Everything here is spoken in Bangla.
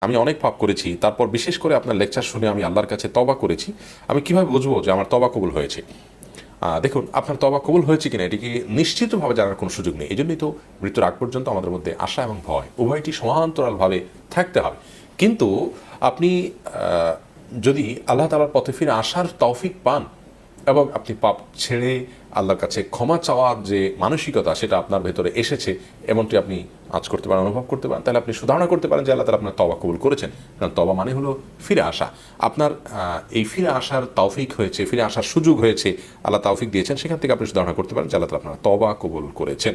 আমি অনেক পাপ করেছি, তারপর বিশেষ করে আপনার লেকচার শুনে আমি আল্লাহর কাছে তওবা করেছি, আমি কিভাবে বুঝবো যে আমার তওবা কবুল হয়েছে? দেখুন, আপনার তওবা কবুল হয়েছে কিনা এটিকে নিশ্চিতভাবে জানার কোনো সুযোগ নেই। এই জন্যই তো মৃত্যুর আগ পর্যন্ত আমাদের মধ্যে আশা এবং ভয় উভয়টি সমান্তরালভাবে থাকতে হবে। কিন্তু আপনি যদি আল্লাহ তাআলার পথে ফিরে আসার তৌফিক পান এবং আপনি পাপ ছেড়ে আল্লাহর কাছে ক্ষমা চাওয়ার যে মানসিকতা সেটা আপনার ভেতরে এসেছে, এমনটি আপনি আজ করতে পারেন, অনুভব করতে পারেন, তাহলে আপনি সুধারণা করতে পারেন যে আল্লাহ তাআলা আপনার তওবা কবুল করেছেন। কারণ তওবা মানে হলো ফিরে আসা। আপনার এই ফিরে আসার তৌফিক হয়েছে, ফিরে আসার সুযোগ হয়েছে, আল্লাহ তৌফিক দিয়েছেন, সেখান থেকে আপনি সুধারণা করতে পারেন যে আল্লাহ তাআলা আপনার তওবা কবুল করেছেন।